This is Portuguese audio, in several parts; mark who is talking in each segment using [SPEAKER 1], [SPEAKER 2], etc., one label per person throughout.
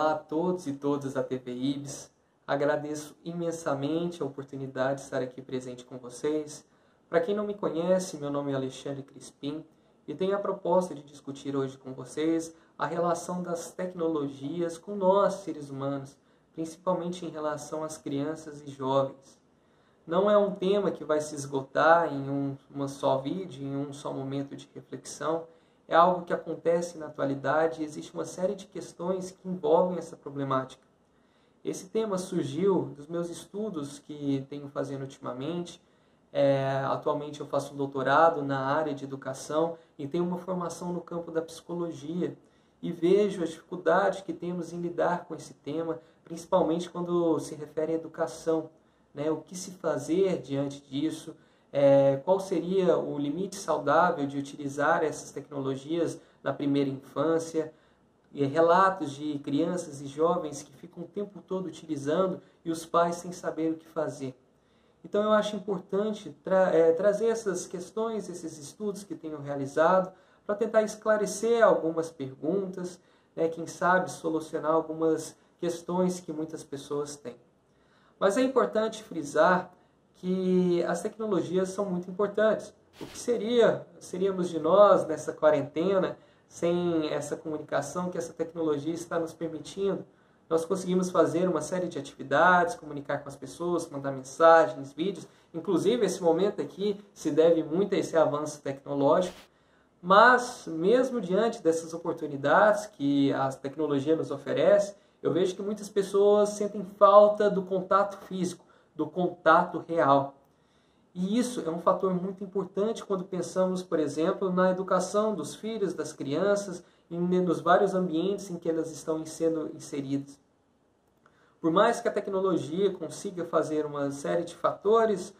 [SPEAKER 1] Olá a todos e todas da TV IBS. Agradeço imensamente a oportunidade de estar aqui presente com vocês. Para quem não me conhece, meu nome é Alexandre Crispim e tenho a proposta de discutir hoje com vocês a relação das tecnologias com nós, seres humanos, principalmente em relação às crianças e jovens. Não é um tema que vai se esgotar em uma só vídeo, em um só momento de reflexão. É algo que acontece na atualidade e existe uma série de questões que envolvem essa problemática. Esse tema surgiu dos meus estudos que tenho fazendo ultimamente. Atualmente eu faço um doutorado na área de educação e tenho uma formação no campo da psicologia. E vejo a dificuldade que temos em lidar com esse tema, principalmente quando se refere à educação. O que se fazer diante disso? Qual seria o limite saudável de utilizar essas tecnologias na primeira infância? E relatos de crianças e jovens que ficam o tempo todo utilizando e os pais sem saber o que fazer. Então eu acho importante trazer essas questões, esses estudos que tenho realizado, para tentar esclarecer algumas perguntas, quem sabe solucionar algumas questões que muitas pessoas têm. Mas é importante frisar que as tecnologias são muito importantes. O que seríamos de nós nessa quarentena sem essa comunicação que essa tecnologia está nos permitindo? Nós conseguimos fazer uma série de atividades, comunicar com as pessoas, mandar mensagens, vídeos. Inclusive, esse momento aqui se deve muito a esse avanço tecnológico. Mas, mesmo diante dessas oportunidades que a tecnologia nos oferece, eu vejo que muitas pessoas sentem falta do contato físico, do contato real. E isso é um fator muito importante quando pensamos, por exemplo, na educação dos filhos, das crianças, e nos vários ambientes em que elas estão sendo inseridas. Por mais que a tecnologia consiga fazer uma série de fatores,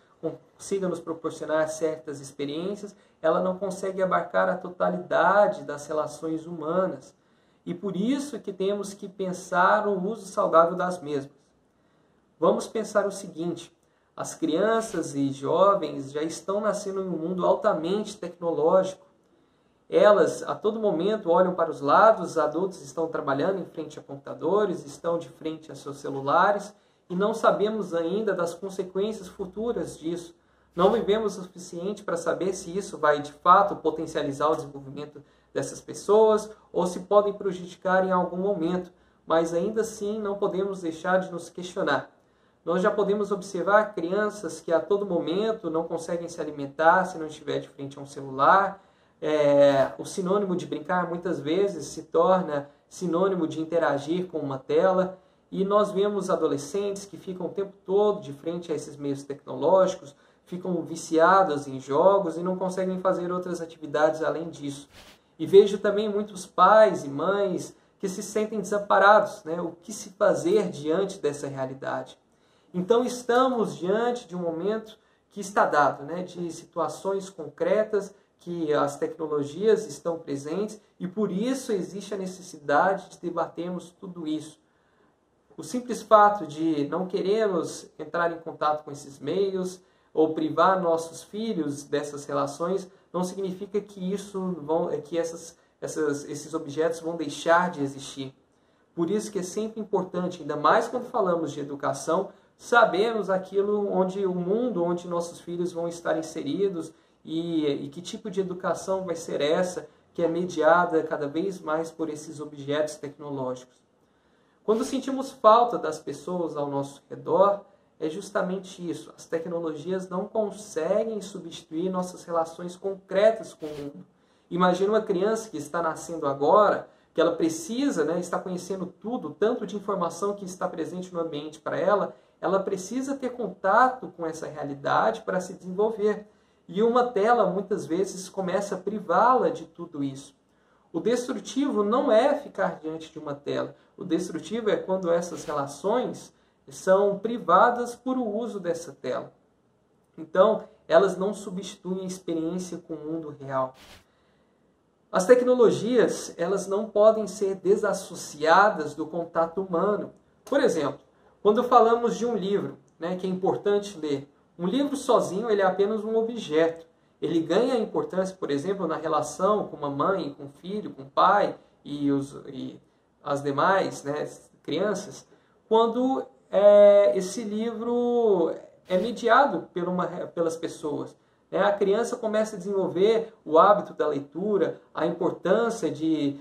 [SPEAKER 1] consiga nos proporcionar certas experiências, ela não consegue abarcar a totalidade das relações humanas. E por isso que temos que pensar o uso saudável das mesmas. Vamos pensar o seguinte: as crianças e jovens já estão nascendo em um mundo altamente tecnológico. Elas, a todo momento, olham para os lados, os adultos estão trabalhando em frente a computadores, estão de frente a seus celulares, e não sabemos ainda das consequências futuras disso. Não vivemos o suficiente para saber se isso vai, de fato, potencializar o desenvolvimento dessas pessoas ou se podem prejudicar em algum momento, mas ainda assim não podemos deixar de nos questionar. Nós já podemos observar crianças que a todo momento não conseguem se alimentar se não estiver de frente a um celular. O sinônimo de brincar muitas vezes se torna sinônimo de interagir com uma tela. E nós vemos adolescentes que ficam o tempo todo de frente a esses meios tecnológicos, ficam viciados em jogos e não conseguem fazer outras atividades além disso. E vejo também muitos pais e mães que se sentem desamparados, O que se fazer diante dessa realidade? Então estamos diante de um momento que está dado, de situações concretas que as tecnologias estão presentes e por isso existe a necessidade de debatermos tudo isso. O simples fato de não querermos entrar em contato com esses meios ou privar nossos filhos dessas relações não significa que esses objetos vão deixar de existir. Por isso que é sempre importante, ainda mais quando falamos de educação, sabermos o mundo onde nossos filhos vão estar inseridos e que tipo de educação vai ser essa que é mediada cada vez mais por esses objetos tecnológicos. Quando sentimos falta das pessoas ao nosso redor, é justamente isso. As tecnologias não conseguem substituir nossas relações concretas com o mundo. Imagina uma criança que está nascendo agora, que ela precisa, está conhecendo tudo, tanto de informação que está presente no ambiente para ela, ela precisa ter contato com essa realidade para se desenvolver. E uma tela, muitas vezes, começa a privá-la de tudo isso. O destrutivo não é ficar diante de uma tela. O destrutivo é quando essas relações são privadas por o uso dessa tela. Então, elas não substituem a experiência com o mundo real. As tecnologias, elas não podem ser desassociadas do contato humano. Por exemplo, quando falamos de um livro, que é importante ler, um livro sozinho ele é apenas um objeto. Ele ganha importância, por exemplo, na relação com uma mãe, com um filho, com um pai e as demais crianças quando esse livro é mediado pelas pessoas. A criança começa a desenvolver o hábito da leitura, a importância de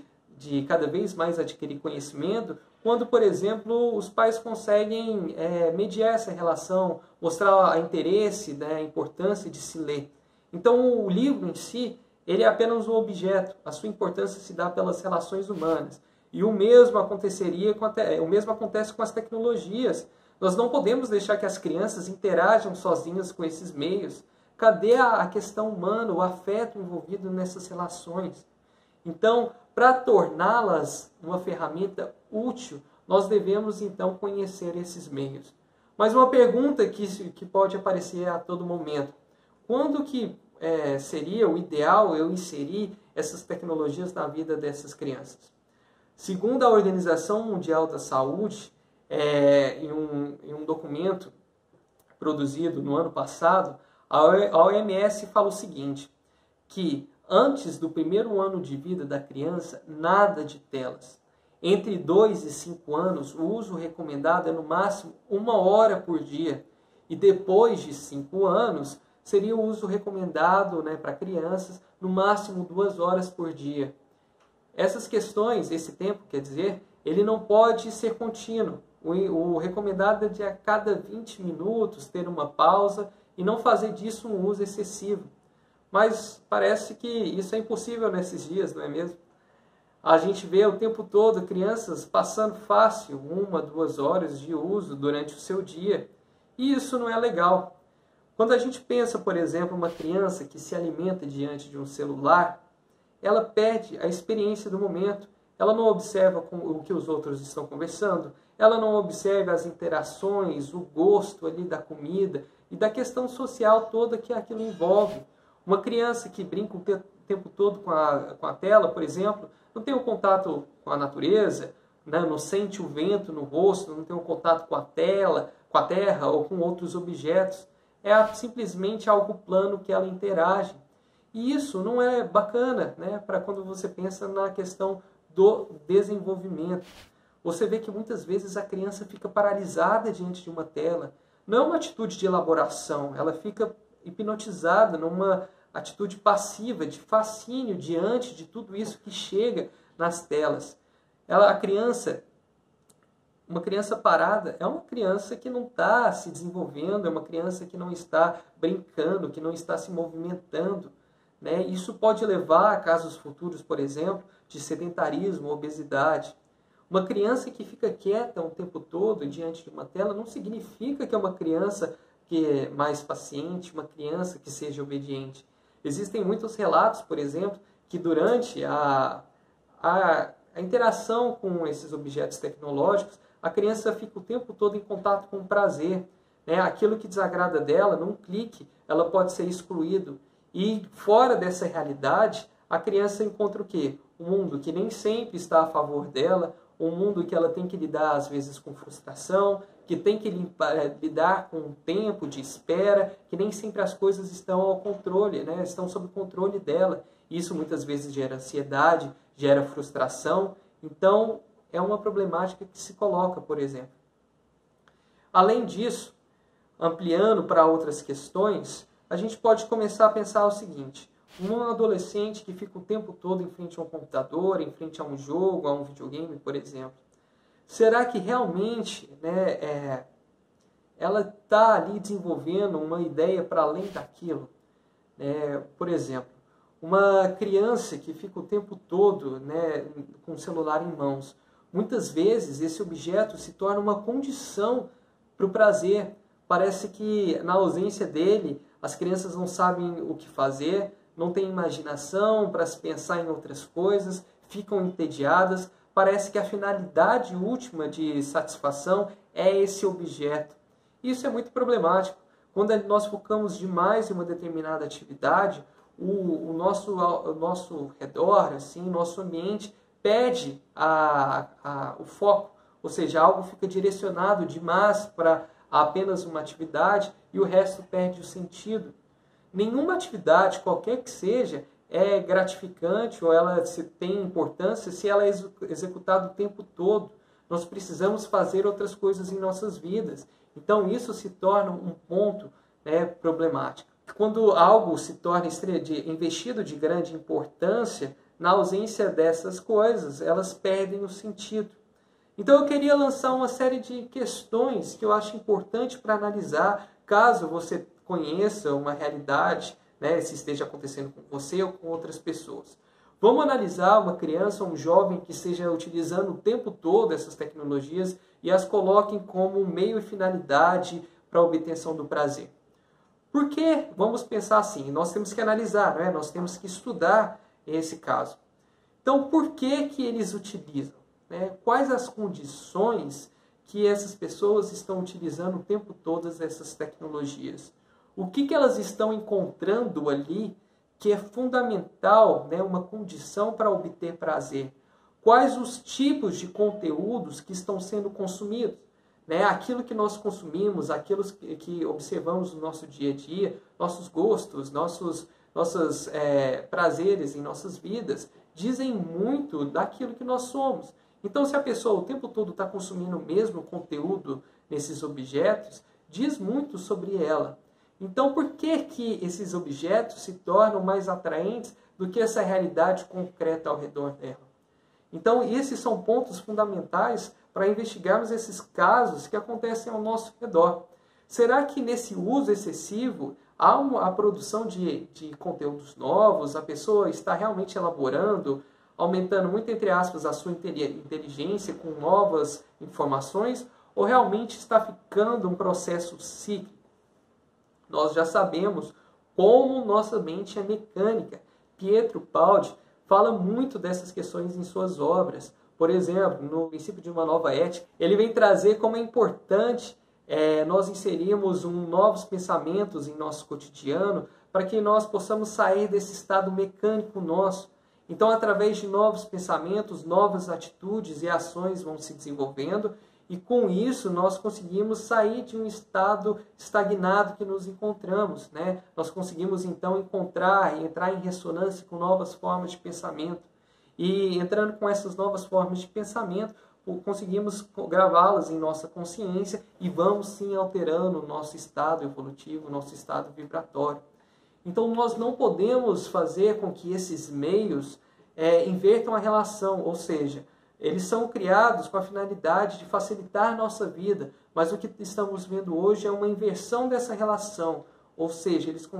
[SPEAKER 1] cada vez mais adquirir conhecimento, quando, por exemplo, os pais conseguem mediar essa relação, mostrar o interesse, né, a importância de se ler. Então, o livro em si, ele é apenas um objeto. A sua importância se dá pelas relações humanas. E o mesmo acontece com as tecnologias. Nós não podemos deixar que as crianças interajam sozinhas com esses meios. Cadê a questão humana, o afeto envolvido nessas relações? Então, para torná-las uma ferramenta útil, nós devemos então conhecer esses meios. Mas uma pergunta que pode aparecer a todo momento: quando que seria o ideal eu inserir essas tecnologias na vida dessas crianças? Segundo a Organização Mundial da Saúde, em um documento produzido no ano passado, a OMS fala o seguinte, que antes do primeiro ano de vida da criança, nada de telas. Entre 2 e 5 anos, o uso recomendado é no máximo 1 hora por dia. E depois de 5 anos, seria o uso recomendado, né, para crianças no máximo 2 horas por dia. Essas questões, esse tempo, quer dizer, ele não pode ser contínuo. O recomendado é de a cada 20 minutos ter uma pausa e não fazer disso um uso excessivo. Mas parece que isso é impossível nesses dias, não é mesmo? A gente vê o tempo todo crianças passando fácil 1, 2 horas de uso durante o seu dia. E isso não é legal. Quando a gente pensa, por exemplo, uma criança que se alimenta diante de um celular, ela perde a experiência do momento. Ela não observa o que os outros estão conversando, ela não observa as interações, o gosto ali da comida e da questão social toda que aquilo envolve. Uma criança que brinca o tempo todo com a tela, por exemplo, não tem um contato com a natureza, né? Não sente o vento no rosto, não tem um contato com a terra ou com outros objetos. É simplesmente algo plano que ela interage. E isso não é bacana, né, para quando você pensa na questão do desenvolvimento. Você vê que muitas vezes a criança fica paralisada diante de uma tela. Não é uma atitude de elaboração, ela fica hipnotizada numa atitude passiva, de fascínio diante de tudo isso que chega nas telas. Uma criança parada é uma criança que não está se desenvolvendo, é uma criança que não está brincando, que não está se movimentando. Né? Isso pode levar a casos futuros, por exemplo, de sedentarismo, obesidade. Uma criança que fica quieta o tempo todo diante de uma tela não significa que é uma criança que é mais paciente, uma criança que seja obediente. Existem muitos relatos, por exemplo, que durante a interação com esses objetos tecnológicos, a criança fica o tempo todo em contato com o prazer. Né? Aquilo que desagrada dela, num clique, ela pode ser excluído. E fora dessa realidade, a criança encontra o quê? Um mundo que nem sempre está a favor dela, um mundo que ela tem que lidar às vezes com frustração, que tem que lidar com um tempo de espera, que nem sempre as coisas estão ao controle, né? Estão sob controle dela. Isso muitas vezes gera ansiedade, gera frustração. Então, é uma problemática que se coloca, por exemplo. Além disso, ampliando para outras questões, a gente pode começar a pensar o seguinte: um adolescente que fica o tempo todo em frente a um computador, em frente a um jogo, a um videogame, por exemplo, será que realmente, né, ela está ali desenvolvendo uma ideia para além daquilo? Por exemplo, uma criança que fica o tempo todo, né, com o celular em mãos, muitas vezes esse objeto se torna uma condição para o prazer. Parece que na ausência dele, as crianças não sabem o que fazer, não têm imaginação para se pensar em outras coisas, ficam entediadas. Parece que a finalidade última de satisfação é esse objeto. Isso é muito problemático. Quando nós focamos demais em uma determinada atividade, o nosso redor, assim, o nosso ambiente, perde o foco. Ou seja, algo fica direcionado demais para apenas uma atividade e o resto perde o sentido. Nenhuma atividade, qualquer que seja, é gratificante ou ela tem importância se ela é executada o tempo todo. nós precisamos fazer outras coisas em nossas vidas. Então isso se torna um ponto, né, problemático. Quando algo se torna investido de grande importância, na ausência dessas coisas, elas perdem o sentido. Então eu queria lançar uma série de questões que eu acho importante para analisar, caso você conheça uma realidade, né, se esteja acontecendo com você ou com outras pessoas. Vamos analisar uma criança, um jovem que esteja utilizando o tempo todo essas tecnologias e as coloquem como meio e finalidade para a obtenção do prazer. Por que? Vamos pensar assim, nós temos que analisar, não é? Nós temos que estudar esse caso. Então, por que eles utilizam? Né? Quais as condições que essas pessoas estão utilizando o tempo todo essas tecnologias? O que elas estão encontrando ali que é fundamental, né, uma condição para obter prazer? Quais os tipos de conteúdos que estão sendo consumidos? Né? Aquilo que nós consumimos, aquilo que observamos no nosso dia a dia, nossos gostos, nossos prazeres em nossas vidas, dizem muito daquilo que nós somos. Então, se a pessoa o tempo todo está consumindo o mesmo conteúdo nesses objetos, diz muito sobre ela. Então, por que esses objetos se tornam mais atraentes do que essa realidade concreta ao redor dela? Então, esses são pontos fundamentais para investigarmos esses casos que acontecem ao nosso redor. Será que nesse uso excessivo há a produção de conteúdos novos? A pessoa está realmente elaborando, aumentando muito, entre aspas, a sua inteligência com novas informações? Ou realmente está ficando um processo cíclico? Nós já sabemos como nossa mente é mecânica. Pietro Paudi fala muito dessas questões em suas obras. Por exemplo, no Princípio de uma Nova Ética, ele vem trazer como é importante nós inserirmos novos pensamentos em nosso cotidiano para que nós possamos sair desse estado mecânico nosso. Então, através de novos pensamentos, novas atitudes e ações vão se desenvolvendo e com isso nós conseguimos sair de um estado estagnado que nos encontramos, né? Nós conseguimos então entrar em ressonância com novas formas de pensamento. E entrando com essas novas formas de pensamento, conseguimos gravá-las em nossa consciência e vamos sim alterando o nosso estado evolutivo, o nosso estado vibratório. Então nós não podemos fazer com que esses meios invertam a relação, ou seja, eles são criados com a finalidade de facilitar a nossa vida, mas o que estamos vendo hoje é uma inversão dessa relação, ou seja, eles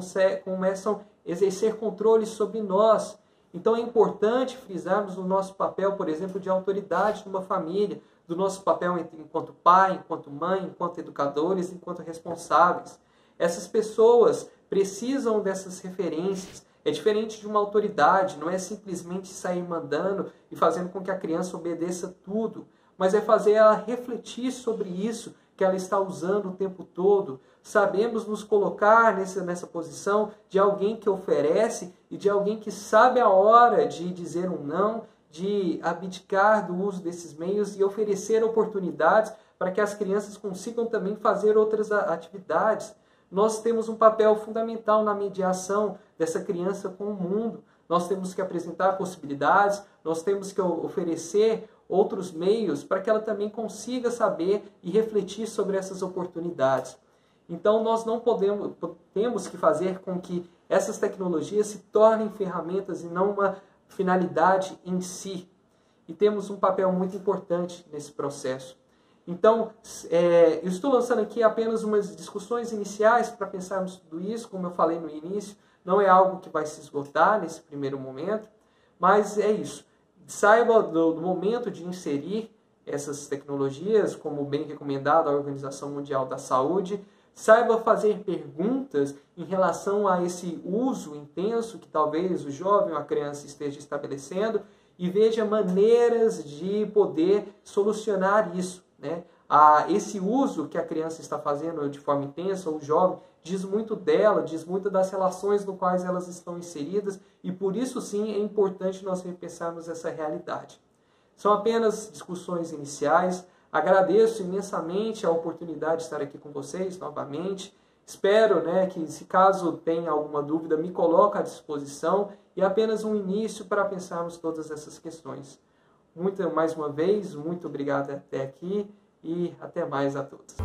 [SPEAKER 1] começam a exercer controle sobre nós. Então é importante frisarmos o nosso papel, por exemplo, de autoridade numa família, do nosso papel enquanto pai, enquanto mãe, enquanto educadores, enquanto responsáveis. Essas pessoas precisam dessas referências. É diferente de uma autoridade, não é simplesmente sair mandando e fazendo com que a criança obedeça tudo, mas é fazer ela refletir sobre isso que ela está usando o tempo todo. Sabemos nos colocar nessa posição de alguém que oferece e de alguém que sabe a hora de dizer um não, de abdicar do uso desses meios e oferecer oportunidades para que as crianças consigam também fazer outras atividades. Nós temos um papel fundamental na mediação dessa criança com o mundo. Nós temos que apresentar possibilidades, nós temos que oferecer outros meios para que ela também consiga saber e refletir sobre essas oportunidades. Então nós não temos que fazer com que essas tecnologias se tornem ferramentas e não uma finalidade em si. E temos um papel muito importante nesse processo. Então, eu estou lançando aqui apenas umas discussões iniciais para pensarmos tudo isso, como eu falei no início, não é algo que vai se esgotar nesse primeiro momento, mas é isso. Saiba do momento de inserir essas tecnologias, como bem recomendado a Organização Mundial da Saúde, saiba fazer perguntas em relação a esse uso intenso que talvez o jovem ou a criança esteja estabelecendo e veja maneiras de poder solucionar isso, né? Esse uso que a criança está fazendo de forma intensa, ou o jovem, diz muito dela, diz muito das relações no quais elas estão inseridas e por isso sim é importante nós repensarmos essa realidade. São apenas discussões iniciais. Agradeço imensamente a oportunidade de estar aqui com vocês novamente. Espero, que se caso tenha alguma dúvida, me coloque à disposição e apenas um início para pensarmos todas essas questões. Mais uma vez, muito obrigado até aqui e até mais a todos.